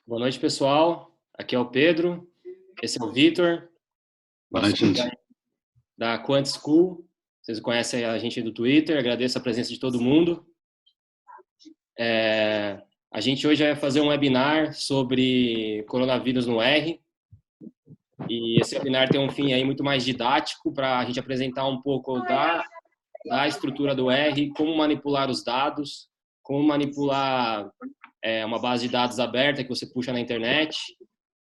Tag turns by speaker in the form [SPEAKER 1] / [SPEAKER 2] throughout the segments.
[SPEAKER 1] Boa noite, pessoal. Aqui é o Pedro, esse é o Vitor.
[SPEAKER 2] Boa noite, gente.
[SPEAKER 1] Da Quant School. Vocês conhecem a gente do Twitter, agradeço a presença de todo mundo. A gente hoje vai fazer um webinar sobre coronavírus no R. E esse webinar tem um fim aí muito mais didático para a gente apresentar um pouco da estrutura do R, como manipular os dados, como manipular uma base de dados aberta que você puxa na internet,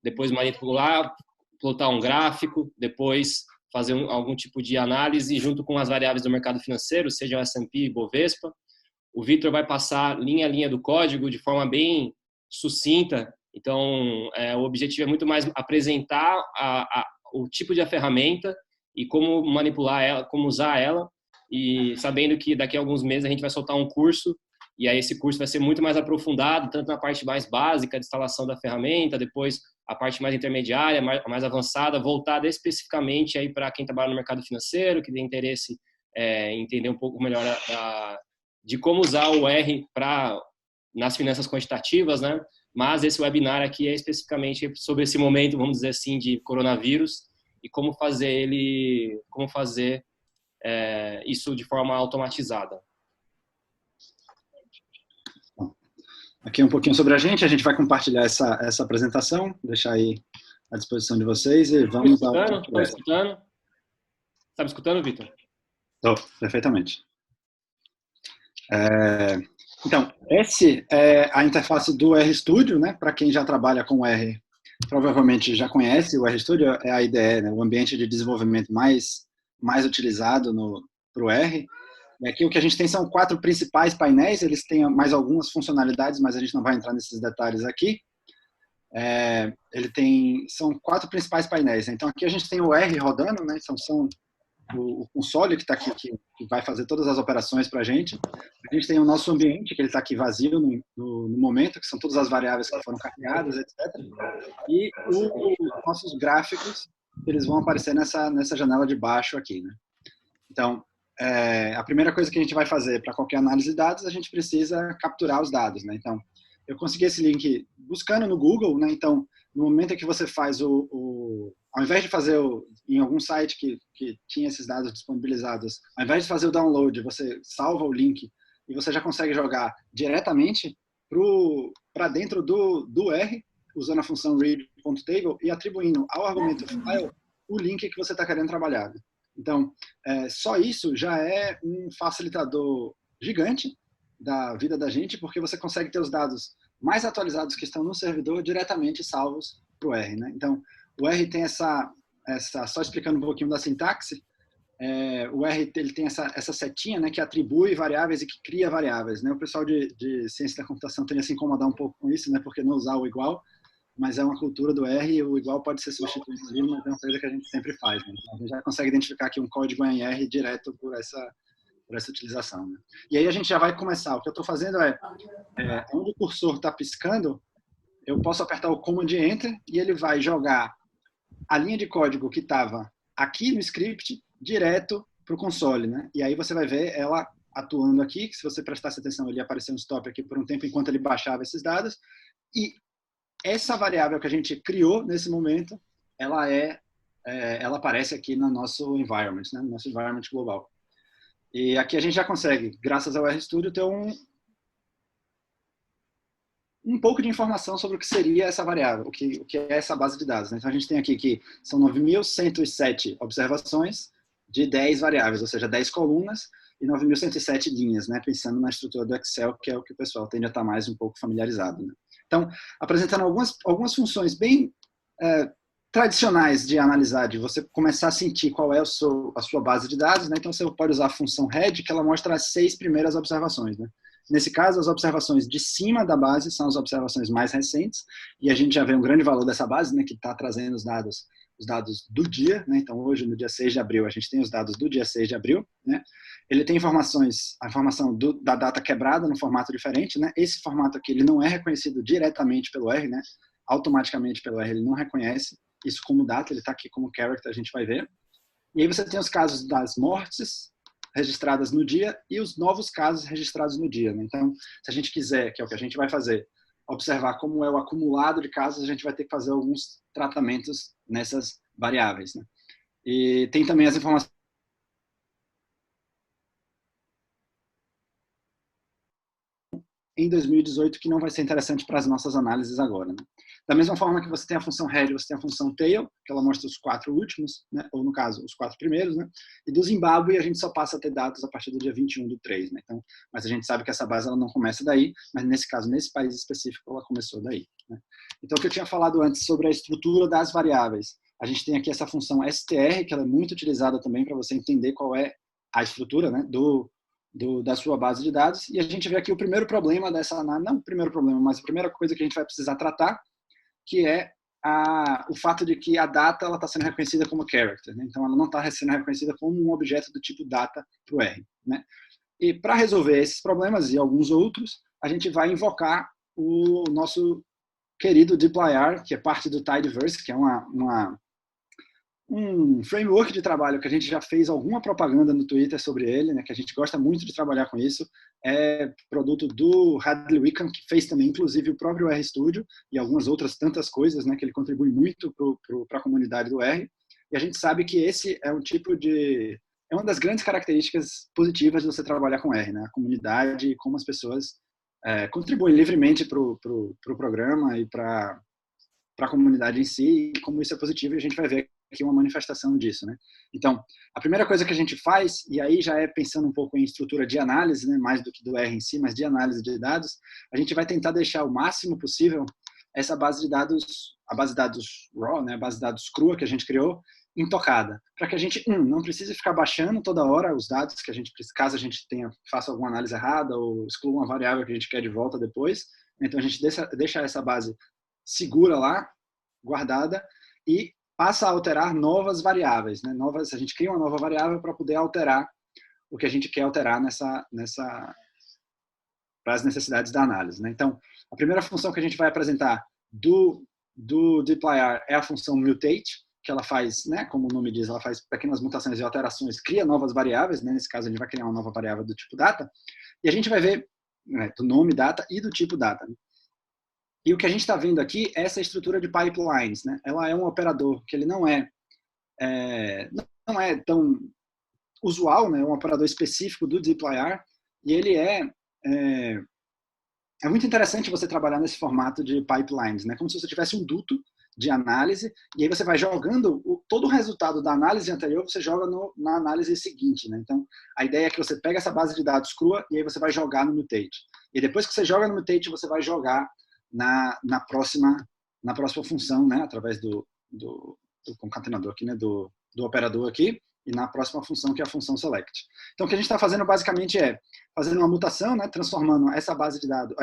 [SPEAKER 1] depois manipular, plotar um gráfico, depois fazer algum tipo de análise junto com as variáveis do mercado financeiro, seja o S&P e Bovespa. O Vitor vai passar linha a linha do código de forma bem sucinta. Então, o objetivo é muito mais apresentar o tipo de ferramenta e como manipular ela, como usar ela, e sabendo que daqui a alguns meses a gente vai soltar um curso, e aí esse curso vai ser muito mais aprofundado, tanto na parte mais básica de instalação da ferramenta, depois a parte mais intermediária, mais avançada, voltada especificamente aí para quem trabalha no mercado financeiro, que tem interesse em entender um pouco melhor de como usar o R nas finanças quantitativas, né? Mas esse webinar aqui é especificamente sobre esse momento, vamos dizer assim, de coronavírus e como fazer isso de forma automatizada.
[SPEAKER 2] Aqui um pouquinho sobre a gente vai compartilhar essa apresentação, deixar aí à disposição de vocês e vamos...
[SPEAKER 1] Estão escutando? Está me escutando, Vitor?
[SPEAKER 2] Estou, perfeitamente. Então, essa é a interface do RStudio, né? Para quem já trabalha com R, provavelmente já conhece o RStudio, é a IDE, né? O ambiente de desenvolvimento mais utilizado para o R. E aqui o que a gente tem são 4 principais painéis, eles têm mais algumas funcionalidades, mas a gente não vai entrar nesses detalhes aqui. São 4 principais painéis, né? Então aqui a gente tem o R rodando, né? Então são o console que está aqui, que vai fazer todas as operações para a gente. A gente tem o nosso ambiente, que ele está aqui vazio no momento, que são todas as variáveis que foram carregadas, etc. E os nossos gráficos, eles vão aparecer nessa janela de baixo aqui, né? Então, a primeira coisa que a gente vai fazer para qualquer análise de dados, a gente precisa capturar os dados, né? Então, eu consegui esse link buscando no Google, né? Então, no momento em que você faz ao invés de fazer em algum site que tinha esses dados disponibilizados, ao invés de fazer o download, você salva o link e você já consegue jogar diretamente para dentro do R, usando a função read.table e atribuindo ao argumento file o link que você está querendo trabalhar. Então, só isso já é um facilitador gigante da vida da gente, porque você consegue ter os dados mais atualizados que estão no servidor diretamente salvos para o R, né? Então, o R tem só explicando um pouquinho da sintaxe, o R ele tem essa setinha, né, que atribui variáveis e que cria variáveis, né? O pessoal de ciência da computação tem a se incomodar um pouco com isso, né, porque não usar o igual, mas é uma cultura do R e o igual pode ser substituído ali, mas é uma coisa que a gente sempre faz, né? Então, a gente já consegue identificar aqui um código em R direto por essa utilização, né? E aí a gente já vai começar. O que eu estou fazendo onde o cursor está piscando, eu posso apertar o Command Enter e ele vai jogar a linha de código que estava aqui no script direto para o console, né? E aí você vai ver ela atuando aqui, que se você prestasse atenção, ele ia aparecer um stop aqui por um tempo enquanto ele baixava esses dados. E essa variável que a gente criou nesse momento, ela aparece aqui no nosso environment, né? No nosso environment global. E aqui a gente já consegue, graças ao RStudio, ter um pouco de informação sobre o que seria essa variável, o que é essa base de dados, né? Então a gente tem aqui que são 9.107 observações de 10 variáveis, ou seja, 10 colunas e 9.107 linhas, né? Pensando na estrutura do Excel, que é o que o pessoal tende a estar mais um pouco familiarizado, né? Então, apresentando algumas funções bem tradicionais de analisar, de você começar a sentir qual é a sua base de dados, né? Então você pode usar a função head, que ela mostra as 6 primeiras observações, né? Nesse caso, as observações de cima da base são as observações mais recentes, e a gente já vê um grande valor dessa base, né, que está trazendo os dados do dia, né? Então hoje, no dia 6 de abril, a gente tem os dados do dia 6 de abril, né? Ele tem a informação da data quebrada no formato diferente, né? Esse formato aqui, ele não é reconhecido diretamente pelo R, né? Automaticamente pelo R, ele não reconhece isso como data, ele está aqui como character, a gente vai ver. E aí você tem os casos das mortes registradas no dia e os novos casos registrados no dia, né? Então, se a gente quiser, que é o que a gente vai fazer, observar como é o acumulado de casos, a gente vai ter que fazer alguns tratamentos nessas variáveis, né? E tem também as informações em 2018 que não vai ser interessante para as nossas análises agora, né? Da mesma forma que você tem a função head, você tem a função tail, que ela mostra os 4 últimos, né? Ou no caso, os 4 primeiros, né? E do Zimbábue a gente só passa a ter dados a partir do dia 21/3, né? Então, mas a gente sabe que essa base ela não começa daí, mas nesse caso, nesse país específico, ela começou daí, né? Então, o que eu tinha falado antes sobre a estrutura das variáveis, a gente tem aqui essa função str, que ela é muito utilizada também para você entender qual é a estrutura, né, da sua base de dados, e a gente vê aqui o primeiro problema dessa análise, não o primeiro problema, mas a primeira coisa que a gente vai precisar tratar, que é o fato de que a data está sendo reconhecida como character, né? Então ela não está sendo reconhecida como um objeto do tipo data para o R, né? E para resolver esses problemas e alguns outros, a gente vai invocar o nosso querido dplyr, que é parte do Tidyverse, que é um framework de trabalho que a gente já fez alguma propaganda no Twitter sobre ele, né, que a gente gosta muito de trabalhar com isso. É produto do Hadley Wickham, que fez também, inclusive, o próprio RStudio e algumas outras tantas coisas, né, que ele contribui muito para a comunidade do R. E a gente sabe que esse é um tipo de... É uma das grandes características positivas de você trabalhar com R, né, a comunidade e como as pessoas contribuem livremente para o programa e para a comunidade em si, e como isso é positivo, e a gente vai ver aqui uma manifestação disso, né? Então, a primeira coisa que a gente faz, e aí já é pensando um pouco em estrutura de análise, né, mais do que do R em si, mas de análise de dados, a gente vai tentar deixar o máximo possível essa base de dados, a base de dados raw, né, a base de dados crua que a gente criou, intocada, para que a gente, não precise ficar baixando toda hora os dados que a gente, caso a gente faça alguma análise errada ou exclua uma variável que a gente quer de volta depois. Então, a gente deixa essa base segura lá, guardada, e passa a alterar novas variáveis, né? A gente cria uma nova variável para poder alterar o que a gente quer alterar para as necessidades da análise, né? Então, a primeira função que a gente vai apresentar do dplyr é a função mutate, que ela faz, né, como o nome diz, ela faz pequenas mutações e alterações, cria novas variáveis, né? Nesse caso, a gente vai criar uma nova variável do tipo data, e a gente vai ver, né, do nome data e do tipo data, né? E o que a gente está vendo aqui é essa estrutura de pipelines, né? Ela é um operador que ele não é tão usual, né? É um operador específico do dplyr, e ele é muito interessante você trabalhar nesse formato de pipelines, né? Como se você tivesse um duto de análise, e aí você vai jogando todo o resultado da análise anterior, você joga na análise seguinte, né? Então, a ideia é que você pega essa base de dados crua e aí você vai jogar no mutate. E depois que você joga no mutate, você vai jogar na próxima função, né? Através do concatenador aqui, né? Do operador aqui, e na próxima função, que é a função select. Então, o que a gente está fazendo basicamente é fazendo uma mutação, né, transformando essa base de dados,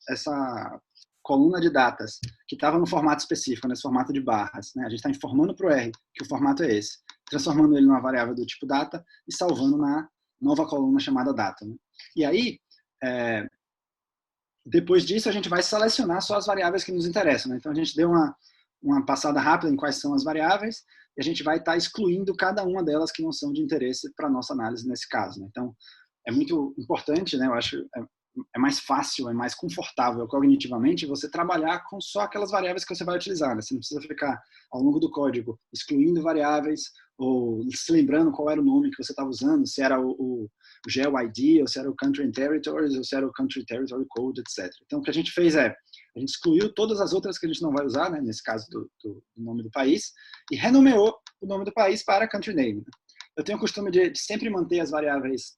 [SPEAKER 2] essa coluna de datas, que estava no formato específico, nesse formato de barras, né, a gente está informando para o R que o formato é esse, transformando ele numa variável do tipo data e salvando na nova coluna chamada data, né? E aí, depois disso, a gente vai selecionar só as variáveis que nos interessam, né? Então, a gente deu uma passada rápida em quais são as variáveis, e a gente vai estar excluindo cada uma delas que não são de interesse para a nossa análise nesse caso, né? Então, é muito importante, né? Eu acho é mais fácil, é mais confortável cognitivamente você trabalhar com só aquelas variáveis que você vai utilizar, né? Você não precisa ficar ao longo do código excluindo variáveis ou se lembrando qual era o nome que você estava usando, se era o GeoID, ou se era o Country and Territories, ou se era o Country Territory Code, etc. Então, o que a gente fez a gente excluiu todas as outras que a gente não vai usar, né? Nesse caso do nome do país, e renomeou o nome do país para Country Name. Eu tenho o costume de sempre manter as variáveis,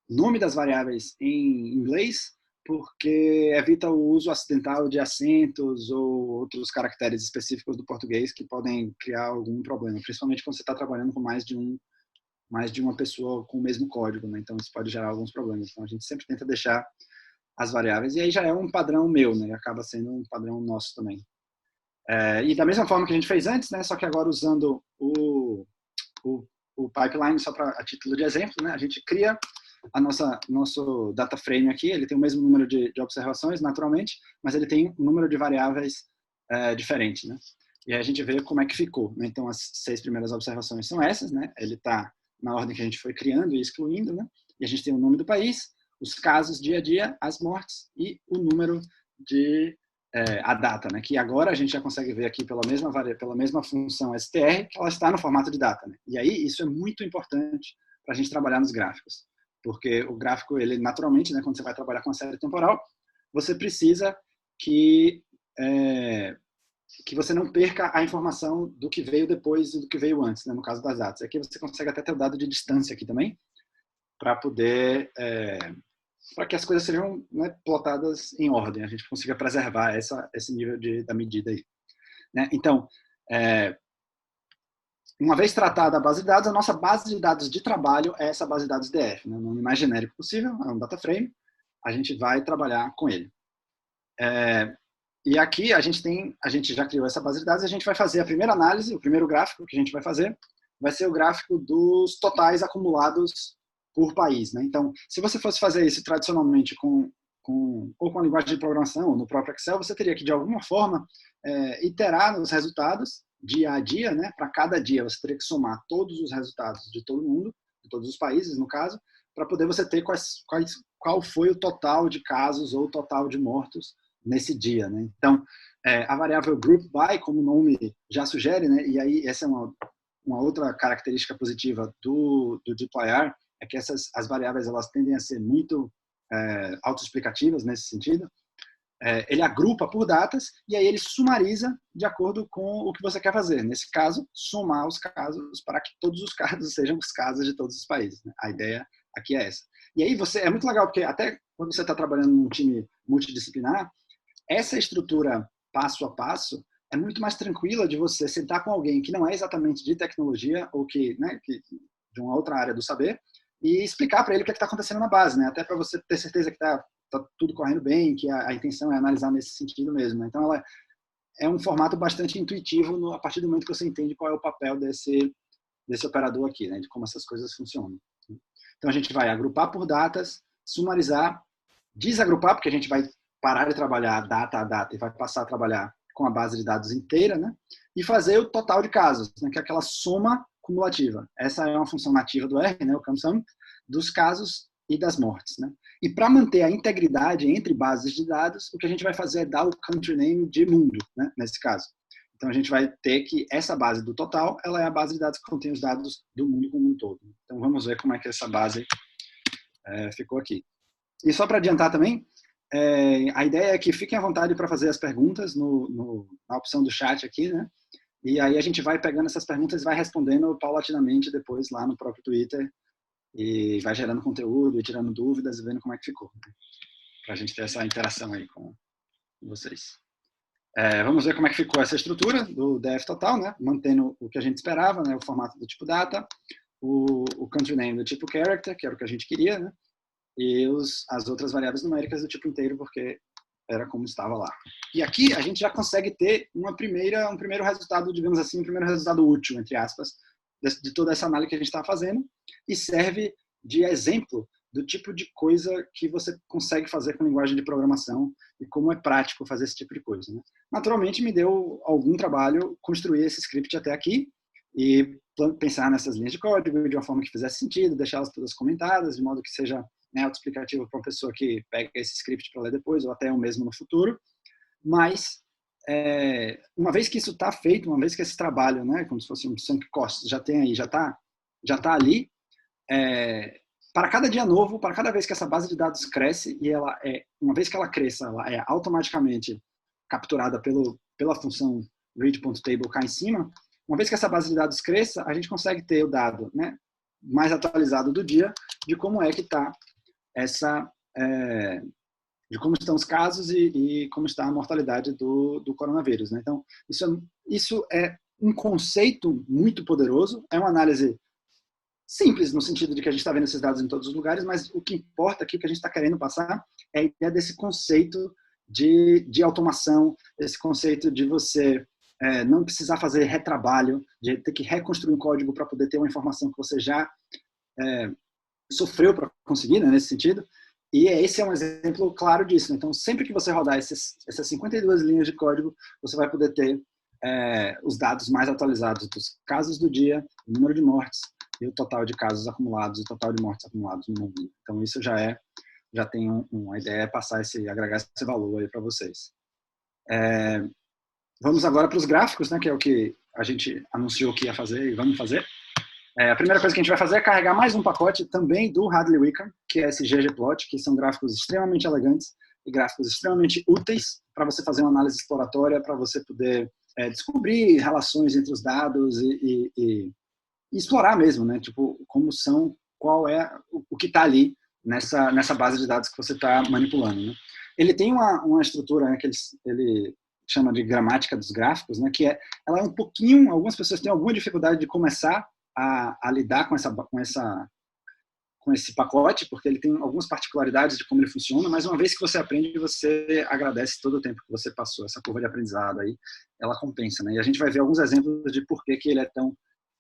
[SPEAKER 2] nome das variáveis em inglês, porque evita o uso acidental de acentos ou outros caracteres específicos do português que podem criar algum problema, principalmente quando você está trabalhando com mais de uma pessoa com o mesmo código, né? Então isso pode gerar alguns problemas. Então a gente sempre tenta deixar as variáveis, e aí já é um padrão meu, né? Acaba sendo um padrão nosso também. E da mesma forma que a gente fez antes, né? Só que agora usando o pipeline, só a título de exemplo, né? A gente cria nosso data frame aqui, ele tem o mesmo número de observações, naturalmente, mas ele tem um número de variáveis diferente, né? E aí a gente vê como é que ficou, né? Então, as 6 primeiras observações são essas, né? Ele está na ordem que a gente foi criando e excluindo, né? E a gente tem o nome do país, os casos dia a dia, as mortes e o número a data, né? Que agora a gente já consegue ver aqui pela mesma função str, que ela está no formato de data, né? E aí isso é muito importante para a gente trabalhar nos gráficos, porque o gráfico, ele naturalmente, né, quando você vai trabalhar com a série temporal, você precisa que você não perca a informação do que veio depois e do que veio antes, né, no caso das datas. Aqui você consegue até ter o dado de distância aqui também, para poder para que as coisas sejam, né, plotadas em ordem, a gente consiga preservar esse nível da medida aí, né? Então, uma vez tratada a base de dados, a nossa base de dados de trabalho é essa base de dados DF, né? O nome mais genérico possível, é um data frame, a gente vai trabalhar com ele. E aqui a gente já criou essa base de dados, a gente vai fazer a primeira análise, o primeiro gráfico que a gente vai fazer vai ser o gráfico dos totais acumulados por país, né? Então, se você fosse fazer isso tradicionalmente ou com a linguagem de programação, ou no próprio Excel, você teria que, de alguma forma, iterar nos resultados dia a dia, né? Para cada dia, você teria que somar todos os resultados de todo mundo, de todos os países, no caso, para poder você ter qual foi o total de casos ou o total de mortos nesse dia, né? Então, a variável group by, como o nome já sugere, né? E aí essa é uma outra característica positiva do dplyr, é que as variáveis elas tendem a ser muito autoexplicativas nesse sentido. Ele agrupa por datas e aí ele sumariza de acordo com o que você quer fazer. Nesse caso, somar os casos para que todos os casos sejam os casos de todos os países, né? A ideia aqui é essa. E aí é muito legal, porque até quando você está trabalhando num time multidisciplinar, essa estrutura passo a passo é muito mais tranquila de você sentar com alguém que não é exatamente de tecnologia ou que de uma outra área do saber e explicar para ele o que está acontecendo na base, né? Até para você ter certeza que está tudo correndo bem, que a intenção é analisar nesse sentido mesmo, né? Então, ela é um formato bastante intuitivo a partir do momento que você entende qual é o papel desse operador aqui, né? De como essas coisas funcionam. Então, a gente vai agrupar por datas, sumarizar, desagrupar, porque a gente vai parar de trabalhar data a data e vai passar a trabalhar com a base de dados inteira, né? E fazer o total de casos, né? Que é aquela soma cumulativa. Essa é uma função nativa do R, né? O CumSum, dos casos e das mortes, né? E para manter a integridade entre bases de dados, o que a gente vai fazer é dar o country name de mundo, né? Nesse caso. Então, a gente vai ter que essa base do total, ela é a base de dados que contém os dados do mundo como um todo. Então, vamos ver como é que essa base ficou aqui. E só para adiantar também, a ideia é que fiquem à vontade para fazer as perguntas na opção do chat aqui, né? E aí a gente vai pegando essas perguntas e vai respondendo paulatinamente depois lá no próprio Twitter e vai gerando conteúdo e tirando dúvidas e vendo como é que ficou, né? Para a gente ter essa interação aí com vocês. Vamos ver como é que ficou essa estrutura do DF total, né? Mantendo o que a gente esperava, né? O formato do tipo data, o country name do tipo character, que era o que a gente queria, né? E as outras variáveis numéricas do tipo inteiro, porque era como estava lá. E aqui a gente já consegue ter um primeiro resultado, digamos assim, um primeiro resultado útil, entre aspas, de toda essa análise que a gente está fazendo, e serve de exemplo do tipo de coisa que você consegue fazer com linguagem de programação e como é prático fazer esse tipo de coisa, né? Naturalmente, me deu algum trabalho construir esse script até aqui e pensar nessas linhas de código de uma forma que fizesse sentido, deixá-las todas comentadas, de modo que seja, né, autoexplicativo para uma pessoa que pega esse script para ler depois, ou até eu mesmo no futuro. Mas, uma vez que isso está feito, uma vez que esse trabalho, né, como se fosse um sunk cost, já tem aí, já tá ali, para cada dia novo, para cada vez que essa base de dados cresce, e uma vez que ela cresça, ela é automaticamente capturada pela função read.table cá em cima. Uma vez que essa base de dados cresça, a gente consegue ter o dado, né, mais atualizado do dia de como é que está de como estão os casos e como está a mortalidade do coronavírus, né? Então, isso é um conceito muito poderoso, é uma análise simples no sentido de que a gente está vendo esses dados em todos os lugares, mas o que importa aqui, o que a gente está querendo passar, é a ideia desse conceito de automação, esse conceito de você não precisar fazer retrabalho, de ter que reconstruir um código para poder ter uma informação que você já sofreu para conseguir, né, nesse sentido. E esse é um exemplo claro disso, né? Então, sempre que você rodar essas 52 linhas de código, você vai poder ter os dados mais atualizados dos casos do dia, o número de mortes e o total de casos acumulados, o total de mortes acumulados no mundo. Então, isso já é já tem uma ideia, passar agregar esse valor aí para vocês. Vamos agora para os gráficos, né, que é o que a gente anunciou que ia fazer e vamos fazer. A primeira coisa que a gente vai fazer é carregar mais um pacote também do Hadley-Wickham, que é esse ggplot, que são gráficos extremamente elegantes e gráficos extremamente úteis para você fazer uma análise exploratória, para você poder descobrir relações entre os dados e explorar mesmo, né? Tipo, como são, qual é o que está ali nessa base de dados que você está manipulando, né? Ele tem uma estrutura, né, que ele chama de gramática dos gráficos, né, que ela é um pouquinho, algumas pessoas têm alguma dificuldade de começar a lidar com esse pacote, porque ele tem algumas particularidades de como ele funciona, mas uma vez que você aprende, você agradece todo o tempo que você passou. Essa curva de aprendizado aí, ela compensa, né? E a gente vai ver alguns exemplos de por que ele é tão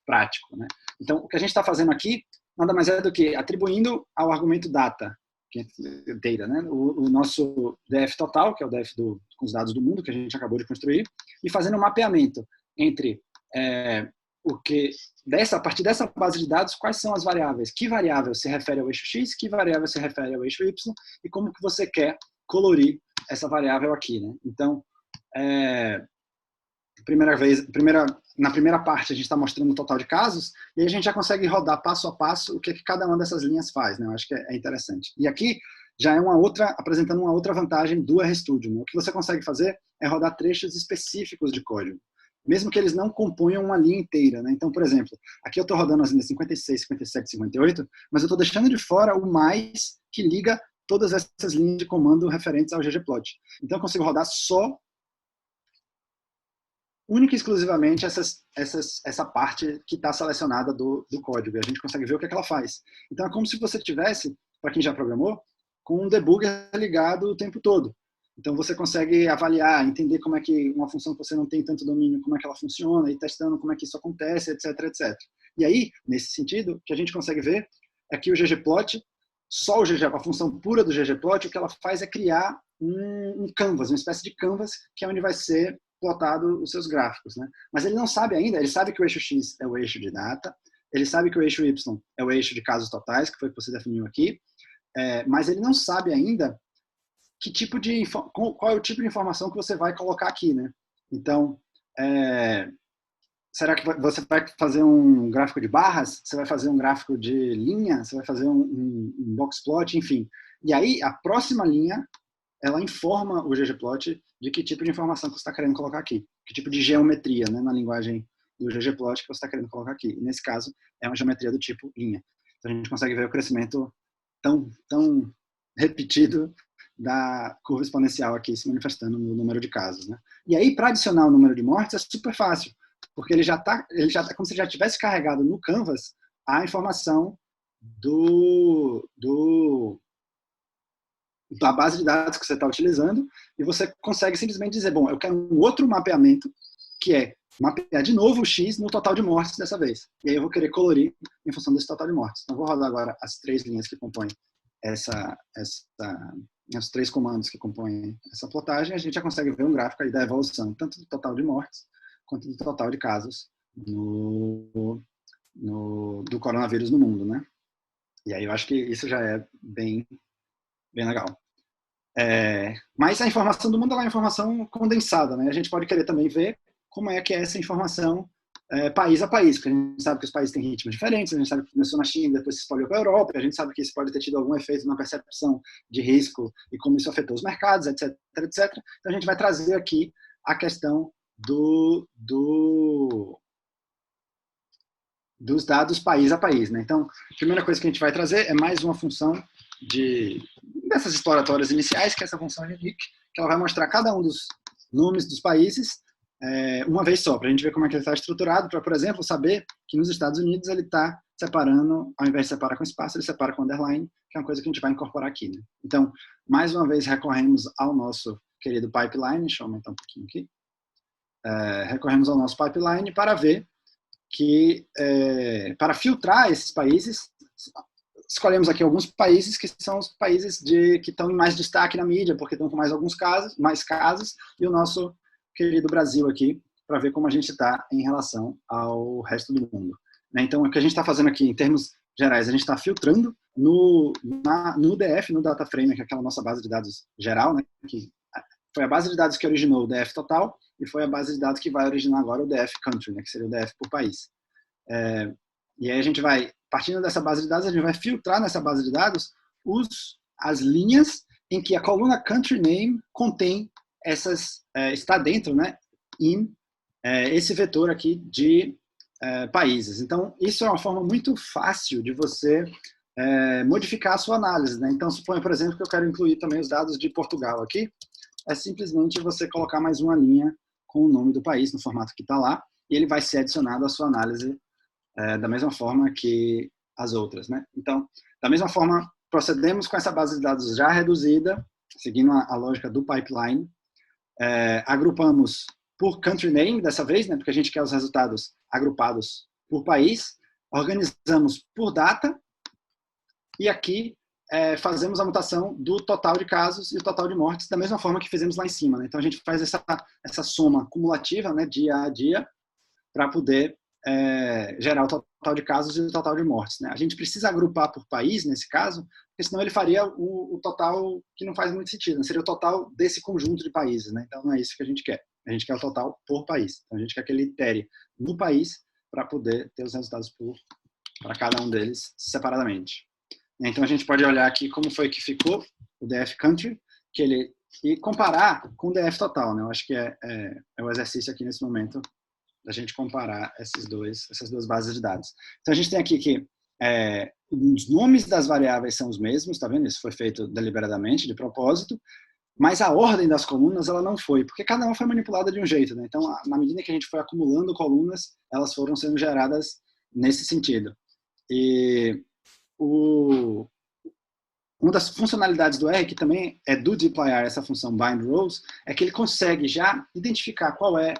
[SPEAKER 2] prático, né? Então, o que a gente está fazendo aqui nada mais é do que atribuindo ao argumento data, né? O nosso DF total, que é o DF com os dados do mundo que a gente acabou de construir, e fazendo um mapeamento entre a partir dessa base de dados, quais são as variáveis, que variável se refere ao eixo X, que variável se refere ao eixo Y, e como que você quer colorir essa variável aqui, né? Então, na primeira parte a gente está mostrando o total de casos, e aí a gente já consegue rodar passo a passo o que cada uma dessas linhas faz, né? Eu acho que é interessante. E aqui já é apresentando uma outra vantagem do RStudio, né? O que você consegue fazer é rodar trechos específicos de código, mesmo que eles não componham uma linha inteira, né? Então, por exemplo, aqui eu estou rodando as linhas 56, 57, 58, mas eu estou deixando de fora o mais que liga todas essas linhas de comando referentes ao ggplot. Então, eu consigo rodar só, única e exclusivamente, essa parte que está selecionada do código. E a gente consegue ver o que ela faz. Então, é como se você tivesse, para quem já programou, com um debugger ligado o tempo todo. Então, você consegue avaliar, entender como é que uma função que você não tem tanto domínio, como é que ela funciona, e testando como é que isso acontece, etc, etc. E aí, nesse sentido, o que a gente consegue ver é que o ggplot, só a função pura do ggplot, o que ela faz é criar um canvas, uma espécie de canvas, que é onde vai ser plotado os seus gráficos, né? Mas ele não sabe ainda, ele sabe que o eixo X é o eixo de data, ele sabe que o eixo Y é o eixo de casos totais, que foi o que você definiu aqui, mas ele não sabe ainda qual é o tipo de informação que você vai colocar aqui, né? Então, será que você vai fazer um gráfico de barras? Você vai fazer um gráfico de linha? Você vai fazer um box plot? Enfim. E aí, a próxima linha, ela informa o ggplot de que tipo de informação que você está querendo colocar aqui. Que tipo de geometria, né, na linguagem do ggplot que você está querendo colocar aqui. E nesse caso, é uma geometria do tipo linha. Então, a gente consegue ver o crescimento tão repetido da curva exponencial aqui se manifestando no número de casos, né? E aí, para adicionar o número de mortes, é super fácil, porque ele já tá como se já tivesse carregado no Canvas a informação da base de dados que você está utilizando, e você consegue simplesmente dizer, bom, eu quero um outro mapeamento, que é mapear de novo o X no total de mortes dessa vez. E aí eu vou querer colorir em função desse total de mortes. Então, eu vou rodar agora as 3 linhas que compõem os 3 comandos que compõem essa plotagem, a gente já consegue ver um gráfico aí da evolução, tanto do total de mortes, quanto do total de casos do coronavírus no mundo, né? E aí eu acho que isso já é bem legal. Mas a informação do mundo é uma informação condensada, né? A gente pode querer também ver como é que é essa informação país a país, porque a gente sabe que os países têm ritmos diferentes, a gente sabe que começou na China, depois se espalhou para a Europa, a gente sabe que isso pode ter tido algum efeito na percepção de risco e como isso afetou os mercados, etc, etc. Então a gente vai trazer aqui a questão dos dados país a país, né? Então, a primeira coisa que a gente vai trazer é mais uma função dessas exploratórias iniciais, que é essa função unique, que ela vai mostrar cada um dos nomes dos países uma vez só, para a gente ver como é que ele está estruturado, para, por exemplo, saber que nos Estados Unidos ele está separando, ao invés de separar com espaço, ele separa com underline, que é uma coisa que a gente vai incorporar aqui, né? Então, mais uma vez, recorremos ao nosso querido pipeline, deixa eu aumentar um pouquinho aqui, recorremos ao nosso pipeline para ver que, para filtrar esses países, escolhemos aqui alguns países que são os países que estão em mais destaque na mídia, porque estão com mais casos, e o nosso querido Brasil aqui, para ver como a gente está em relação ao resto do mundo. Então, o que a gente está fazendo aqui, em termos gerais, a gente está filtrando no DF, no Data Frame, que é aquela nossa base de dados geral, né, que foi a base de dados que originou o DF total e foi a base de dados que vai originar agora o DF Country, né, que seria o DF por país. E aí a gente vai, partindo dessa base de dados, a gente vai filtrar nessa base de dados as linhas em que a coluna Country Name contém está dentro, né, esse vetor aqui de países. Então, isso é uma forma muito fácil de você modificar a sua análise, né? Então, suponha, por exemplo, que eu quero incluir também os dados de Portugal aqui. É simplesmente você colocar mais uma linha com o nome do país no formato que está lá e ele vai ser adicionado à sua análise da mesma forma que as outras, né? Então, da mesma forma, procedemos com essa base de dados já reduzida, seguindo a lógica do pipeline. Agrupamos por country name, dessa vez, né, porque a gente quer os resultados agrupados por país. Organizamos por data. E aqui fazemos a mutação do total de casos e o total de mortes, da mesma forma que fizemos lá em cima, né? Então, a gente faz essa soma cumulativa, né, dia a dia, para poder gerar o total de casos e o total de mortes, né? A gente precisa agrupar por país, nesse caso, porque senão ele faria o total que não faz muito sentido, né? Seria o total desse conjunto de países, né? Então, não é isso que a gente quer. A gente quer o total por país. Então, a gente quer que ele itere no país para poder ter os resultados para cada um deles separadamente. Então, a gente pode olhar aqui como foi que ficou o DF Country, e comparar com o DF total, né? Eu acho que é o exercício aqui nesse momento da gente comparar essas duas bases de dados. Então, a gente tem aqui que os nomes das variáveis são os mesmos, tá vendo? Isso foi feito deliberadamente, de propósito, mas a ordem das colunas ela não foi, porque cada uma foi manipulada de um jeito, né? Então, na medida que a gente foi acumulando colunas, elas foram sendo geradas nesse sentido. E uma das funcionalidades do R, que também é do dplyr, essa função bind rows, é que ele consegue já identificar qual é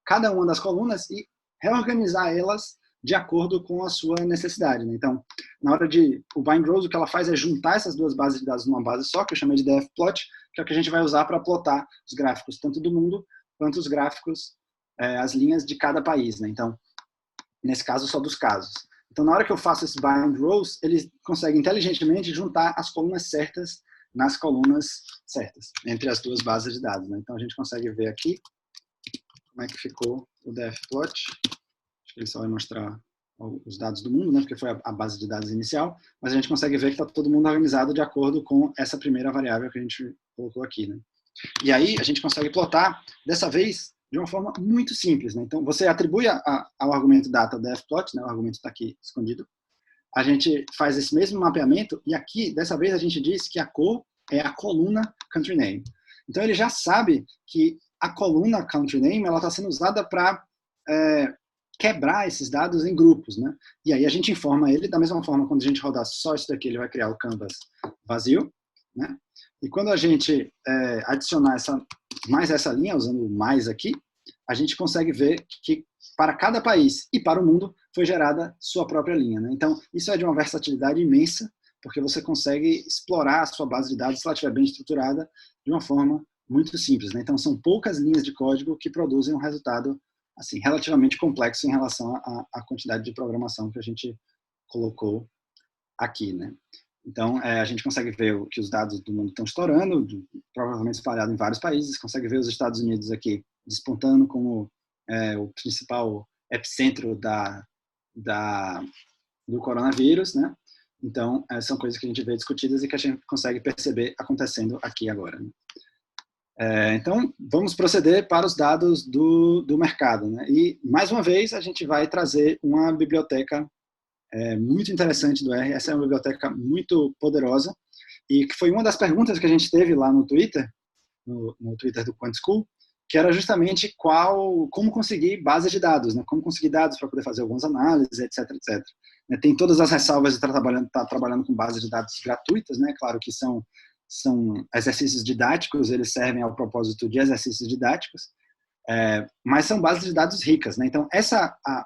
[SPEAKER 2] cada uma das colunas e reorganizar elas de acordo com a sua necessidade, né? Então, na hora o bind rows, o que ela faz é juntar essas duas bases de dados numa base só, que eu chamei de dfplot, que é o que a gente vai usar para plotar os gráficos, tanto do mundo, quanto os gráficos, as linhas de cada país, né? Então, nesse caso, só dos casos. Então, na hora que eu faço esse bind rows, ele consegue inteligentemente juntar as colunas certas nas colunas certas, entre as duas bases de dados, né? Então, a gente consegue ver aqui como é que ficou o dfplot. Acho que ele só vai mostrar os dados do mundo, né? Porque foi a base de dados inicial, mas a gente consegue ver que está todo mundo organizado de acordo com essa primeira variável que a gente colocou aqui, né? E aí, a gente consegue plotar, dessa vez, de uma forma muito simples, né? Então, você atribui ao argumento data dfplot, né? O argumento está aqui escondido. A gente faz esse mesmo mapeamento e aqui, dessa vez, a gente diz que a cor é a coluna country name. Então, ele já sabe que a coluna country name ela está sendo usada para quebrar esses dados em grupos, né? E aí a gente informa ele da mesma forma, quando a gente rodar só isso daqui, ele vai criar o canvas vazio, né? E quando a gente adicionar mais essa linha, usando o mais aqui, a gente consegue ver que para cada país e para o mundo foi gerada sua própria linha, né? Então, isso é de uma versatilidade imensa, porque você consegue explorar a sua base de dados, se ela estiver bem estruturada, de uma forma muito simples, né? Então, são poucas linhas de código que produzem um resultado assim, relativamente complexo em relação à quantidade de programação que a gente colocou aqui, né? Então, a gente consegue ver que os dados do mundo estão estourando, provavelmente espalhados em vários países, consegue ver os Estados Unidos aqui despontando como o principal epicentro do coronavírus, né? Então, são coisas que a gente vê discutidas e que a gente consegue perceber acontecendo aqui agora, né? Então, vamos proceder para os dados do mercado, né? E, mais uma vez, a gente vai trazer uma biblioteca muito interessante do R. Essa é uma biblioteca muito poderosa e que foi uma das perguntas que a gente teve lá no Twitter, no Twitter do Quant School, que era justamente como conseguir base de dados, né? Como conseguir dados para poder fazer algumas análises, etc, etc. Tem todas as ressalvas de estar trabalhando com bases de dados gratuitas, né? Claro que são exercícios didáticos, eles servem ao propósito de exercícios didáticos, mas são bases de dados ricas, né? Então,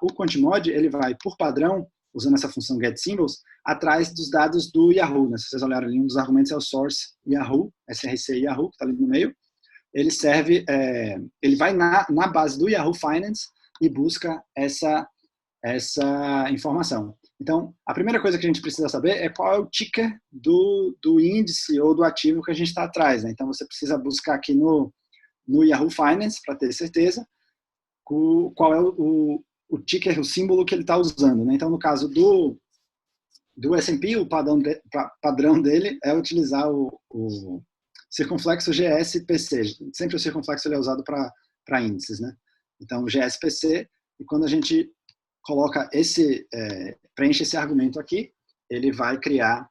[SPEAKER 2] o QuantMod, ele vai, por padrão, usando essa função getSymbols, atrás dos dados do Yahoo, né? Se vocês olharem ali, um dos argumentos é o source Yahoo, src Yahoo, que está ali no meio. Ele vai na base do Yahoo Finance e busca essa informação. Então, a primeira coisa que a gente precisa saber é qual é o ticker do índice ou do ativo que a gente está atrás, né? Então, você precisa buscar aqui no Yahoo Finance para ter certeza qual é o ticker, o símbolo que ele está usando, né? Então, no caso do S&P, o padrão dele é utilizar o circunflexo GSPC. Sempre o circunflexo ele é usado para índices, né? Então, o GSPC, e quando a gente coloca preenche esse argumento aqui, ele vai criar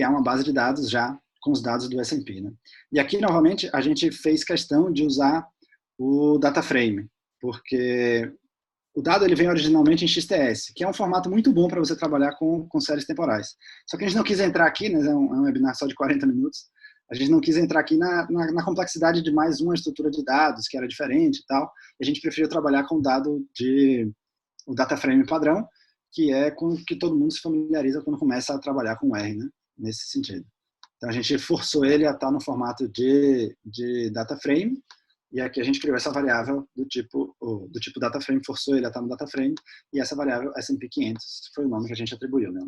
[SPEAKER 2] uma base de dados já com os dados do S&P, né? E aqui, novamente, a gente fez questão de usar o data frame, porque o dado ele vem originalmente em XTS, que é um formato muito bom para você trabalhar com séries temporais. Só que a gente não quis entrar aqui, né, é um webinar só de 40 minutos, a gente não quis entrar aqui na complexidade de mais uma estrutura de dados, que era diferente e tal, e a gente preferiu trabalhar com o data frame padrão, que é com o que todo mundo se familiariza quando começa a trabalhar com R, né, nesse sentido. Então a gente forçou ele a estar no formato de data frame, e aqui a gente criou essa variável do tipo data frame, forçou ele a estar no data frame, e essa variável S&P 500 foi o nome que a gente atribuiu, né?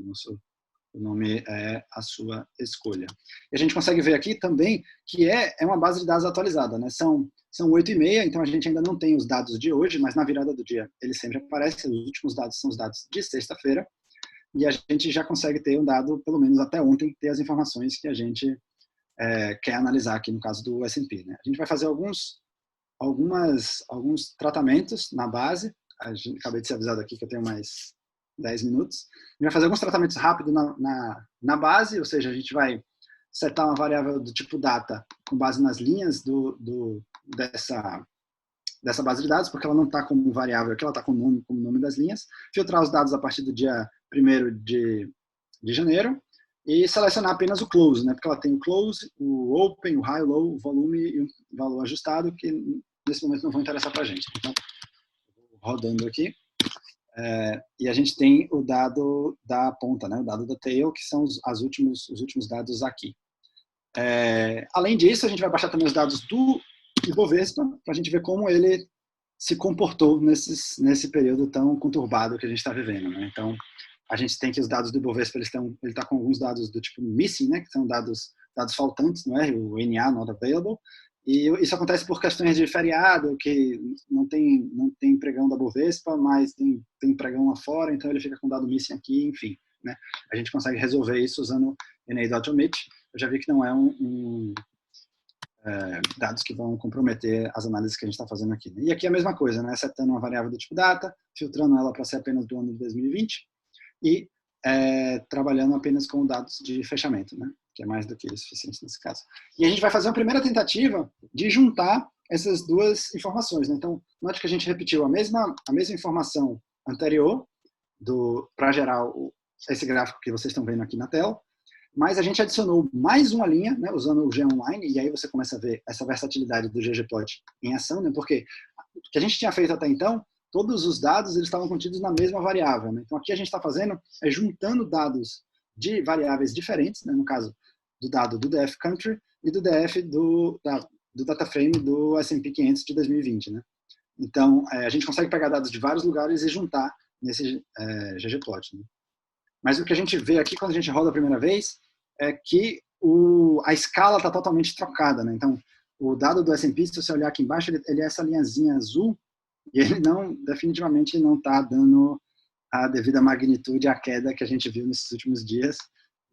[SPEAKER 2] O nome é a sua escolha. E a gente consegue ver aqui também que é uma base de dados atualizada, né? São 8h30, então a gente ainda não tem os dados de hoje, mas na virada do dia eles sempre aparecem. Os últimos dados são os dados de sexta-feira, e a gente já consegue ter um dado, pelo menos até ontem, ter as informações que a gente quer analisar aqui no caso do S&P, né? A gente vai fazer alguns tratamentos na base. Acabei de ser avisado aqui que eu tenho mais 10 minutos. A gente vai fazer alguns tratamentos rápidos na base, ou seja, a gente vai setar uma variável do tipo data com base nas linhas dessa base de dados, porque ela não está como variável aqui, ela está como nome das linhas. Filtrar os dados a partir do dia 1º de janeiro e selecionar apenas o close, né? Porque ela tem o close, o open, o high, o low, o volume e o valor ajustado, que nesse momento não vão interessar para a gente. Então, rodando aqui. E a gente tem o dado da ponta, né? O dado da tail, que são os últimos dados aqui. Além disso, a gente vai baixar também os dados do Ibovespa, para a gente ver como ele se comportou nesse período tão conturbado que a gente está vivendo, né? Então, a gente tem que os dados do Ibovespa, ele está com alguns dados do tipo missing, né? Que são dados faltantes, não é? O NA, not available. E isso acontece por questões de feriado, que não tem pregão da Bovespa, mas tem pregão lá fora, então ele fica com dado missing aqui, enfim, né? A gente consegue resolver isso usando NA.omit. Eu já vi que não é dados que vão comprometer as análises que a gente está fazendo aqui. E aqui é a mesma coisa, né? Setando uma variável do tipo data, filtrando ela para ser apenas do ano de 2020 e trabalhando apenas com dados de fechamento, né? Que é mais do que suficiente nesse caso. E a gente vai fazer uma primeira tentativa de juntar essas duas informações, né? Então, note que a gente repetiu a mesma informação anterior para gerar esse gráfico que vocês estão vendo aqui na tela, mas a gente adicionou mais uma linha, né, usando o G-Online, e aí você começa a ver essa versatilidade do ggplot em ação, né? Porque o que a gente tinha feito até então, todos os dados eles estavam contidos na mesma variável, né? Então aqui a gente está fazendo juntando dados de variáveis diferentes, né? No caso do dado do DF Country e do DF do data frame do S&P 500 de 2020, né? Então a gente consegue pegar dados de vários lugares e juntar nesse ggplot, né? Mas o que a gente vê aqui quando a gente roda a primeira vez é que a escala está totalmente trocada, né? Então o dado do S&P, se você olhar aqui embaixo, ele é essa linhazinha azul, e ele definitivamente não está dando a devida magnitude à queda que a gente viu nesses últimos dias,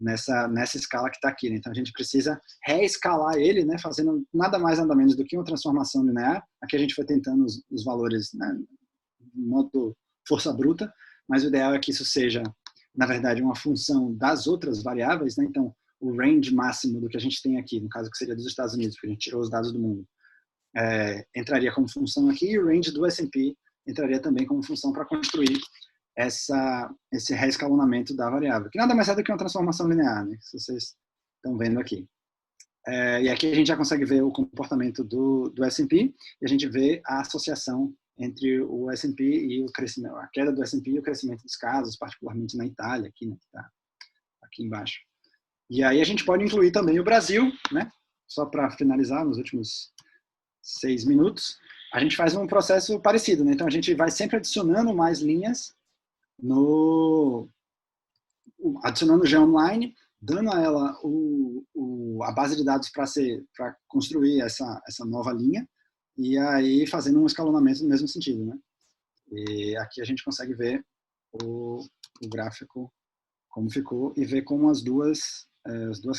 [SPEAKER 2] nessa escala que está aqui, né? Então a gente precisa reescalar ele, né? Fazendo nada mais nada menos do que uma transformação linear. Aqui a gente foi tentando os valores, né, de modo força bruta, mas o ideal é que isso seja, na verdade, uma função das outras variáveis, né? Então o range máximo do que a gente tem aqui, no caso que seria dos Estados Unidos, porque a gente tirou os dados do mundo, entraria como função aqui, e o range do S&P entraria também como função para construir esse reescalonamento da variável, que nada mais é do que uma transformação linear, né, que vocês estão vendo aqui. E aqui a gente já consegue ver o comportamento do S&P, e a gente vê a associação entre o S&P e o crescimento, a queda do S&P e o crescimento dos casos, particularmente na Itália, aqui, né, que está aqui embaixo. E aí a gente pode incluir também o Brasil, né, só para finalizar, nos últimos 6 minutos, a gente faz um processo parecido, né? Então a gente vai sempre adicionando mais linhas adicionando o G-Online, dando a ela a base de dados para construir essa nova linha, e aí fazendo um escalonamento no mesmo sentido, né? E aqui a gente consegue ver o gráfico como ficou e ver como as duas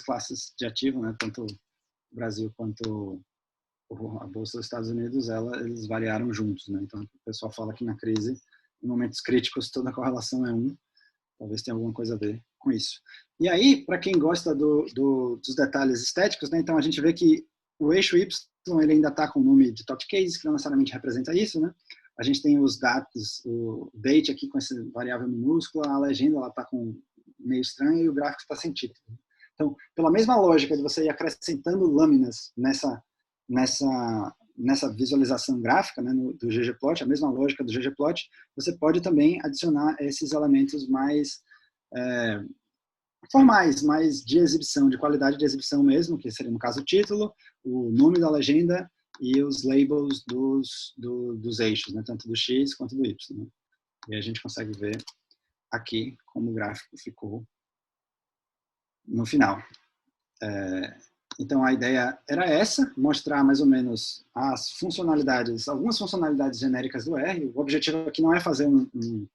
[SPEAKER 2] classes de ativo, né, tanto o Brasil quanto a Bolsa dos Estados Unidos, eles variaram juntos, né? Então, o pessoal fala que na crise, em momentos críticos, toda a correlação é 1. Talvez tenha alguma coisa a ver com isso. E aí, para quem gosta dos detalhes estéticos, né? Então a gente vê que o eixo Y ele ainda está com o nome de top case, que não necessariamente representa isso, né? A gente tem os dados, o date aqui com essa variável minúscula, a legenda ela está com meio estranha e o gráfico está sem título. Então, pela mesma lógica de você ir acrescentando lâminas nessa visualização gráfica, né, do ggplot, a mesma lógica do ggplot, você pode também adicionar esses elementos mais formais, mais de exibição, de qualidade de exibição mesmo, que seria no caso o título, o nome da legenda e os labels dos eixos, né, tanto do X quanto do Y. Né? E a gente consegue ver aqui como o gráfico ficou no final. Então a ideia era essa, mostrar mais ou menos as funcionalidades, algumas funcionalidades genéricas do R. O objetivo aqui não é fazer um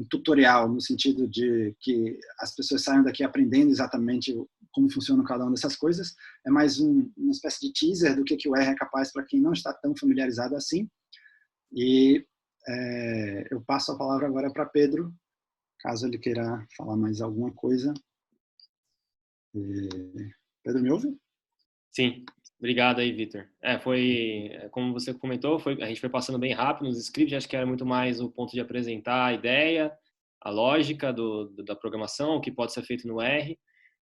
[SPEAKER 2] tutorial no sentido de que as pessoas saiam daqui aprendendo exatamente como funciona cada uma dessas coisas. É mais uma espécie de teaser do que o R é capaz para quem não está tão familiarizado assim. E eu passo a palavra agora para Pedro, caso ele queira falar mais alguma coisa. Pedro, me ouve?
[SPEAKER 1] Sim, obrigado aí, Vitor. Como você comentou, a gente foi passando bem rápido nos scripts, acho que era muito mais o ponto de apresentar a ideia, a lógica da programação, o que pode ser feito no R.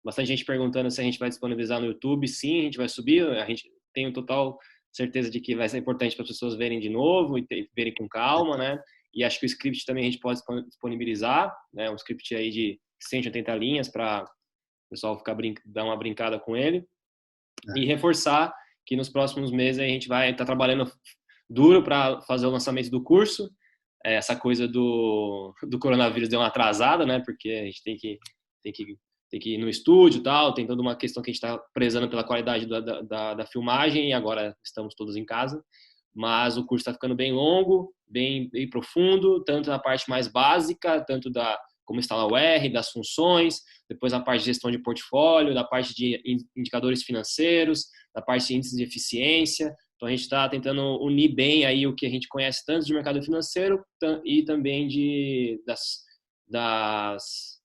[SPEAKER 1] Bastante gente perguntando se a gente vai disponibilizar no YouTube. Sim, a gente vai subir, a gente tem total certeza de que vai ser importante para as pessoas verem de novo e verem com calma, né? E acho que o script também a gente pode disponibilizar, né? Um script aí de 180 linhas para o pessoal dar uma brincada com ele. E reforçar que nos próximos meses a gente vai estar trabalhando duro para fazer o lançamento do curso. Essa coisa do coronavírus deu uma atrasada, né? Porque a gente tem que ir no estúdio e tal, tem toda uma questão que a gente está prezando pela qualidade da filmagem e agora estamos todos em casa. Mas o curso está ficando bem longo, bem profundo, tanto na parte mais básica, tanto como instalar o R, das funções, depois a parte de gestão de portfólio, da parte de indicadores financeiros, da parte de índices de eficiência. Então a gente está tentando unir bem aí o que a gente conhece tanto de mercado financeiro e também das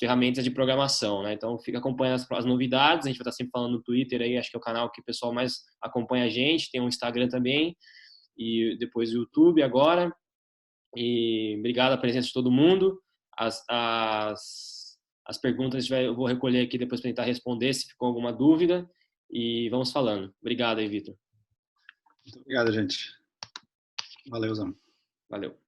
[SPEAKER 1] ferramentas de programação, né? Então fica acompanhando as novidades, a gente vai estar sempre falando no Twitter aí, acho que é o canal que o pessoal mais acompanha a gente, tem um Instagram também, e depois o YouTube agora. E obrigado a presença de todo mundo. As perguntas eu vou recolher aqui depois para tentar responder se ficou alguma dúvida e vamos falando. Obrigado aí, Vitor.
[SPEAKER 2] Muito obrigado, gente. Valeuzão.
[SPEAKER 1] Valeu.